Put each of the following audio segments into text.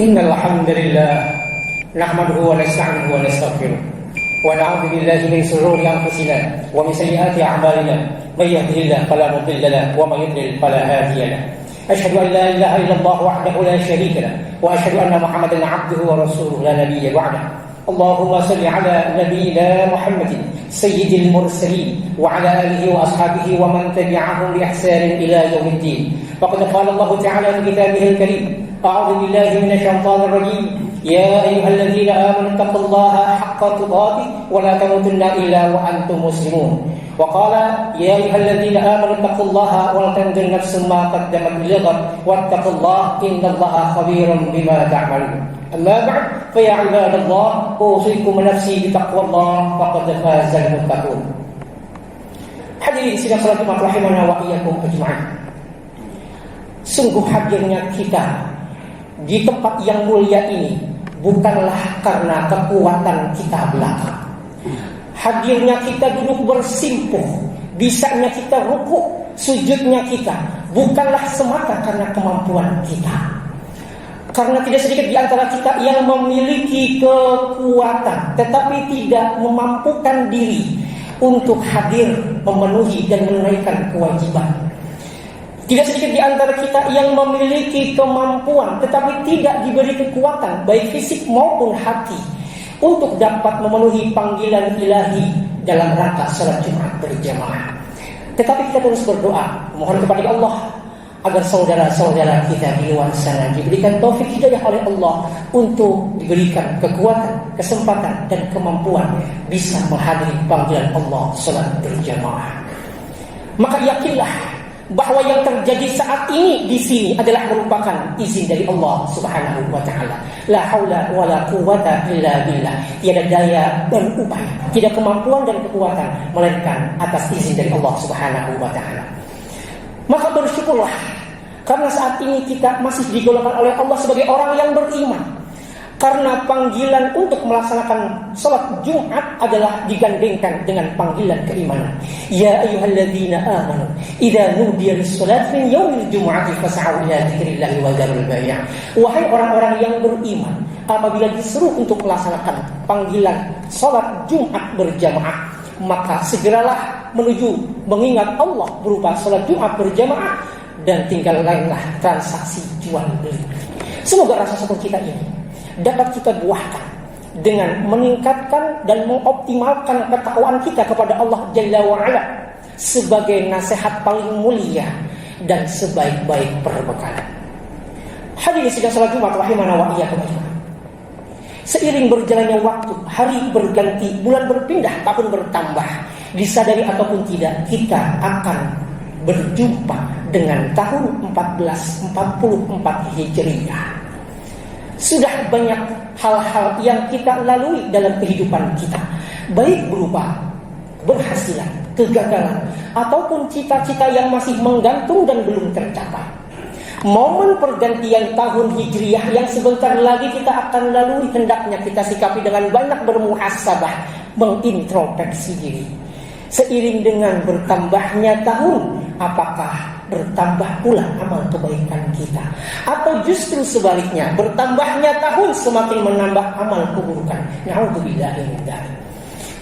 Innal hamdalillah nahmaduhu wa nasta'inuhu wa nastaghfiruh wa na'udzu billahi min shururi anfusina wa min sayyiati a'malina may yahdihillahu fala mudilla lahu wa may yudlil fala hadiya lahu. Asyhadu an la ilaha illallah wahdahu la syarika lahu wa asyhadu anna Muhammadan 'abduhu wa rasuluhu la nabiyya ba'dahu. Allahumma salli ala nabiyyina Muhammadin sayyidil mursalin wa ala alihi wa ashabihi wa man tabi'ahum bi ihsanin ila yaumiddin. Faqad qala Allah ta'ala fi kitabihil karim أعوذ بالله من الشيطان الرجيم يا أيها الذين آمنوا اتقوا الله حق تقاته ولا تموتن إلا وأنتم مسلمون وقال يا أيها الذين آمنوا اتقوا الله ولتنظر نفس ما قدمت لغد واتقوا الله إن الله خبير بما تعملون أما بعد فيا عباد الله أوصيكم نفسي بتقوى الله فقد فاز المتقون. Hadirin sidang salat Jumat rahimana wa iyyakum ajma'in. Sungguh hadirnya kita di tempat yang mulia ini bukanlah karena kekuatan kita belaka. Hadirnya kita duduk bersimpuh, bisanya kita rukuk, sujudnya kita bukanlah semata karena kemampuan kita. Karena tidak sedikit di antara kita yang memiliki kekuatan tetapi tidak memampukan diri untuk hadir memenuhi dan menunaikan kewajiban. Tidak sedikit di antara kita yang memiliki kemampuan tetapi tidak diberi kekuatan baik fisik maupun hati untuk dapat memenuhi panggilan ilahi dalam rangka salat Jumat berjamaah. Tetapi kita terus berdoa, mohon kepada Allah agar saudara-saudara kita di luar sana diberikan taufik hidayah oleh Allah untuk diberikan kekuatan, kesempatan dan kemampuan bisa menghadiri panggilan Allah salat berjamaah. Maka yakinlah bahwa yang terjadi saat ini di sini adalah merupakan izin dari Allah Subhanahu wa taala. La haula wala quwwata illa billah. Tiada daya dan upaya, tidak kemampuan dan kekuatan melainkan atas izin dari Allah Subhanahu wa taala. Maka bersyukurlah karena saat ini kita masih digolongkan oleh Allah sebagai orang yang beriman. Karena panggilan untuk melaksanakan salat Jumat adalah digandengkan dengan panggilan keimanan. Ya ayyuhalladzina amanu idza nudiya lis-salati min yaumil jumu'ati fas'au ila dzikrillahi wa dzarul bai'. Wahai orang-orang yang beriman, apabila diseru untuk melaksanakan panggilan salat Jumat berjamaah, maka segeralah menuju mengingat Allah berupa salat Jumat berjamaah dan tinggalkanlah transaksi jual beli. Semoga rasa syukur kita ini dapat kita buahkan dengan meningkatkan dan mengoptimalkan ketakwaan kita kepada Allah Jalla wa'ala sebagai nasihat paling mulia dan sebaik-baik perbekalan. Hadirin sidang salat Jumat rahimana wa iyyakum ajma'in. Seiring berjalannya waktu, hari berganti, bulan berpindah, tahun bertambah, disadari ataupun tidak, kita akan berjumpa dengan tahun 1444 Hijriah. Sudah banyak hal-hal yang kita lalui dalam kehidupan kita, baik berupa berhasilan, kegagalan, ataupun cita-cita yang masih menggantung dan belum tercapai. Momen pergantian tahun Hijriah yang sebentar lagi kita akan lalui hendaknya kita sikapi dengan banyak bermuhasabah, mengintrospeksi diri. Seiring dengan bertambahnya tahun, apakah bertambah pula amal kebaikan kita, atau justru sebaliknya bertambahnya tahun semakin menambah amal keburukan? Na'udzubillahi min dzalik.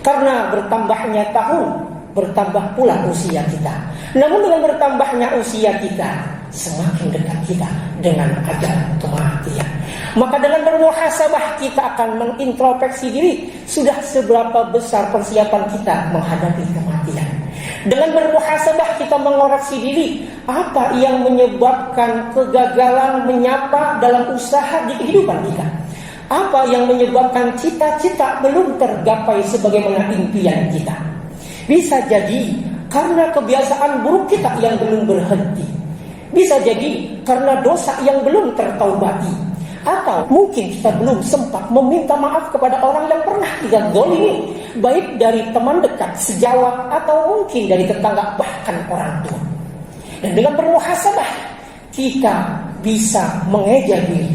Karena bertambahnya tahun bertambah pula usia kita. Namun dengan bertambahnya usia kita, semakin dekat kita dengan ajal kematian. Maka dengan bermuhasabah kita akan mengintrospeksi diri, sudah seberapa besar persiapan kita menghadapi kematian. Dengan bermuhasabah kita mengoreksi diri, apa yang menyebabkan kegagalan menyapa dalam usaha di kehidupan kita? Apa yang menyebabkan cita-cita belum tergapai sebagaimana impian kita? Bisa jadi karena kebiasaan buruk kita yang belum berhenti. Bisa jadi karena dosa yang belum tertaubati. Atau mungkin kita belum sempat meminta maaf kepada orang yang pernah kita zalimi, baik dari teman dekat, sejawat, atau mungkin dari tetangga, bahkan orang tua. Dan dengan bermuhasabah kita bisa mengeja diri,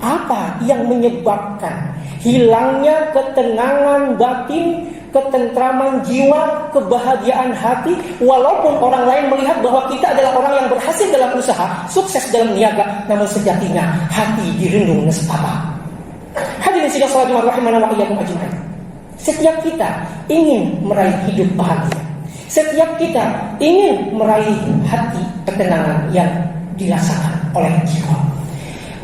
Apa yang menyebabkan hilangnya ketenangan batin, ketentraman jiwa, kebahagiaan hati, walaupun orang lain melihat bahwa kita adalah orang yang berhasil dalam usaha, sukses dalam niaga, namun sejatinya hati dirundung nestapa. Hadirin sidang salat Jumat rahimana wa iyyakum ajmain. Setiap kita ingin meraih hidup bahagia. Setiap kita ingin meraih hati ketenangan yang dirasakan oleh jiwa.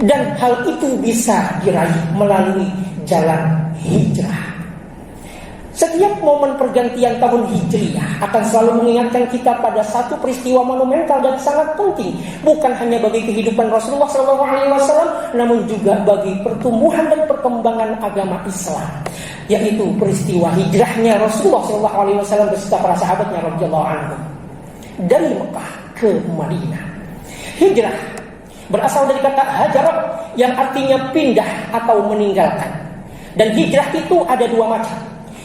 Dan hal itu bisa diraih melalui jalan hijrah. Setiap momen pergantian tahun Hijriah akan selalu mengingatkan kita pada satu peristiwa monumental dan sangat penting, bukan hanya bagi kehidupan Rasulullah SAW, namun juga bagi pertumbuhan dan perkembangan agama Islam, yaitu peristiwa hijrahnya Rasulullah SAW beserta para sahabatnya radhiyallahu anhum dari Mekah ke Madinah. Hijrah berasal dari kata hajarah yang artinya pindah atau meninggalkan. Dan hijrah itu ada dua macam.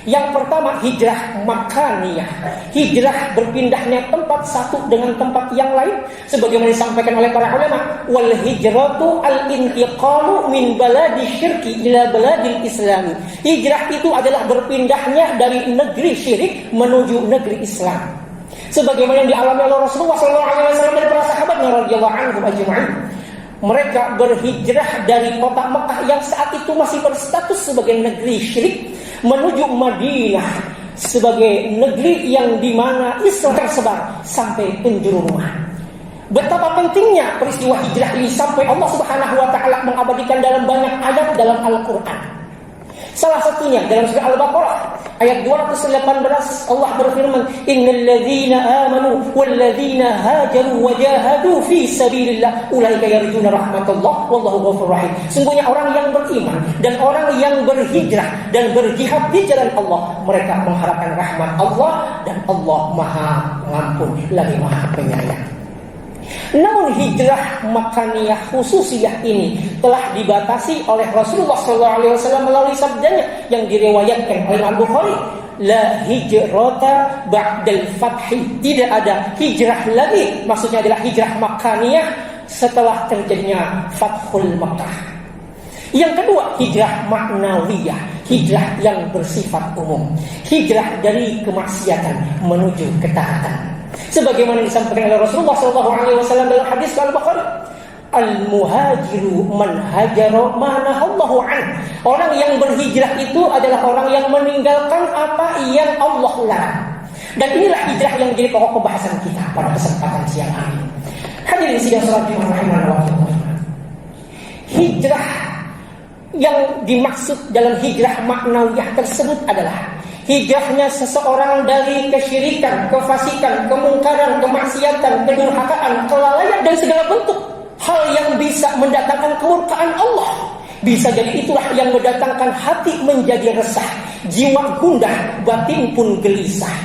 Yang pertama hijrah makaniyah, hijrah berpindahnya tempat satu dengan tempat yang lain, sebagaimana disampaikan oleh para ulama, wal hijratu al intiqalu min baladi syirki ila baladil islami. Hijrah itu adalah berpindahnya dari negeri syirik menuju negeri Islam, sebagaimana yang dialami oleh Rasulullah SAW dan para sahabatnya radhiyallahu anhum ajma'in. Mereka berhijrah dari kota Mekah yang saat itu masih berstatus sebagai negeri syirik menuju Madinah sebagai negeri yang dimana Islam tersebar sampai penjuru rumah. Betapa pentingnya peristiwa hijrah ini sampai Allah Subhanahu wa taala mengabadikan dalam banyak ayat dalam Al-Qur'an. Salah satunya dalam surah Al-Baqarah ayat 218 Allah berfirman, innal ladzina amanu wal ladzina hajaru wa jahadu fi sabilillah ulaika yarjuna rahmatullah wallahu ghafurur rahim. Sungguhnya orang yang beriman dan orang yang berhijrah dan berjihad di jalan Allah, mereka mengharapkan rahmat Allah dan Allah Maha Pengampun lagi Maha Penyayang. Namun hijrah makaniyah khususiyah ini telah dibatasi oleh Rasulullah SAW melalui sabdanya yang diriwayatkan oleh Al-Bukhari, la hijrata ba'dal fathi. Tidak ada hijrah lagi, maksudnya adalah hijrah makaniyah setelah terjadinya Fathul Makkah. Yang kedua hijrah maknawiyah, hijrah yang bersifat umum, hijrah dari kemaksiatan menuju ketaatan. Sebagaimana disampaikan oleh Rasulullah SAW dalam hadis Al-Bukhari, al-muhajiru man hajara ma nahallahu an. Orang yang berhijrah itu adalah orang yang meninggalkan apa yang Allah larang. Dan inilah hijrah yang menjadi pokok pembahasan kita pada kesempatan siang hari. Hadirin sidang salat Jumat rahimahullah. Hijrah yang dimaksud dalam hijrah maknawiyah tersebut adalah hijrahnya seseorang dari kesyirikan, kefasikan, kemungkaran, kemaksiatan, kedurhakaan, kelalaian dan segala bentuk hal yang bisa mendatangkan kemurkaan Allah. Bisa jadi itulah yang mendatangkan hati menjadi resah, jiwa gundah, batin pun gelisah.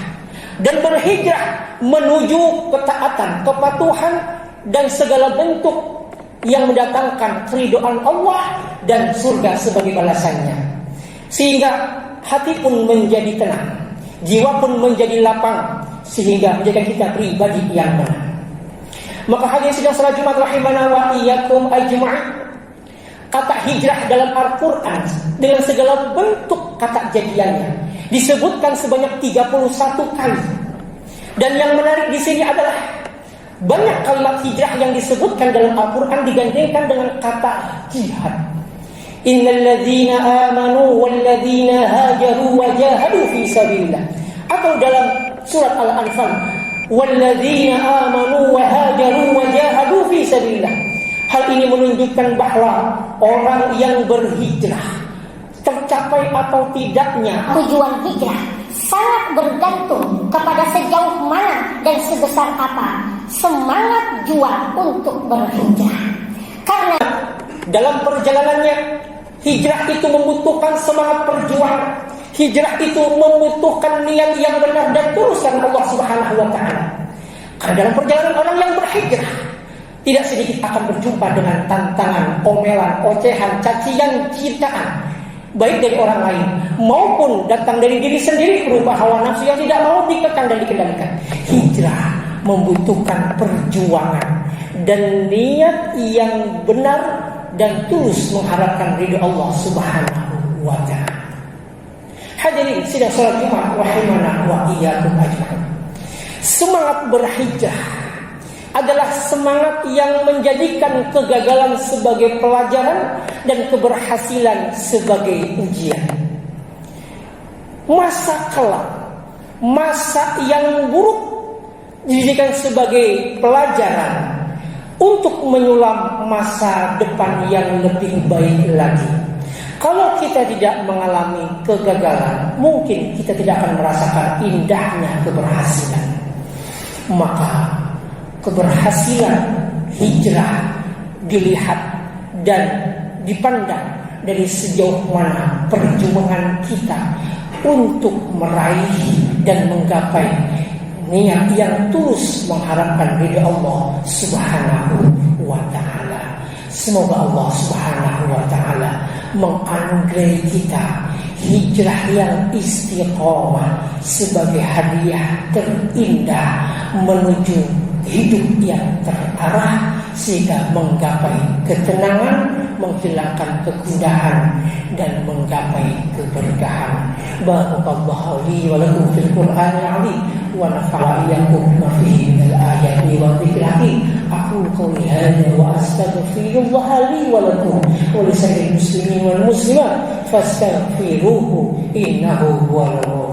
Dan berhijrah menuju ketaatan, kepatuhan dan segala bentuk yang mendatangkan keridhaan Allah dan surga sebagai balasannya. Sehingga hati pun menjadi tenang, jiwa pun menjadi lapang, sehingga menjadikan kita pribadi yang benar. Maka hadirin sidang salat Jumat rahimana wa iyyakum ajma'in. Kata hijrah dalam Al-Quran dengan segala bentuk kata jadiannya disebutkan sebanyak 31 kali. Dan yang menarik di sini adalah banyak kalimat hijrah yang disebutkan dalam Al-Quran digandengkan dengan kata jihad. Innal ladzina amanu wal ladzina hajaru wa jahadu fi sabilillah. Atau dalam surat Al-Anfal, wal ladzina amanu wa hajaru wa jahadu fi sabilillah. Hal ini menunjukkan bahwa orang yang berhijrah tercapai atau tidaknya tujuan hijrah sangat bergantung kepada sejauh mana dan sebesar apa semangat juang untuk berhijrah. Karena dalam perjalanannya hijrah itu membutuhkan semangat perjuangan. Hijrah itu membutuhkan niat yang benar dan tulus karena Allah Subhanahu wa taala. Karena dalam perjalanan orang yang berhijrah tidak sedikit akan berjumpa dengan tantangan, omelan, ocehan, cacian, cintaan, baik dari orang lain maupun datang dari diri sendiri berupa hawa nafsu yang tidak mau dikekang dan dikendalikan. Hijrah membutuhkan perjuangan dan niat yang benar dan tulus mengharapkan ridho Allah Subhanahu wa ta'ala. Hadirin sidang salat Jumat rahimana wa iyyakum ajma'in. Semangat berhijrah adalah semangat yang menjadikan kegagalan sebagai pelajaran dan keberhasilan sebagai ujian. Masa kelam, masa yang buruk dijadikan sebagai pelajaran untuk menyulam masa depan yang lebih baik lagi. Kalau kita tidak mengalami kegagalan, mungkin kita tidak akan merasakan indahnya keberhasilan. Maka keberhasilan hijrah dilihat dan dipandang dari sejauh mana perjuangan kita untuk meraih dan menggapai niat yang tulus mengharapkan ridha Allah Subhanahu wa ta'ala. Semoga Allah Subhanahu wa ta'ala menganugerahi kita hijrah yang istiqomah sebagai hadiah terindah menuju hidup yang terarah sehingga menggapai ketenangan, menghilangkan kegundahan dan menggapai keberkahan. Barakallahu li wa lakum fil Qur'anil 'azim wa nafa'ani iyyakum bima fihi minal ayati wa dzikril hakim. Aqulu qawli hadza wa astaghfirullah li wa lakum wa lisa'iril muslimin wal muslimat fastaghfiruhu innahu huwal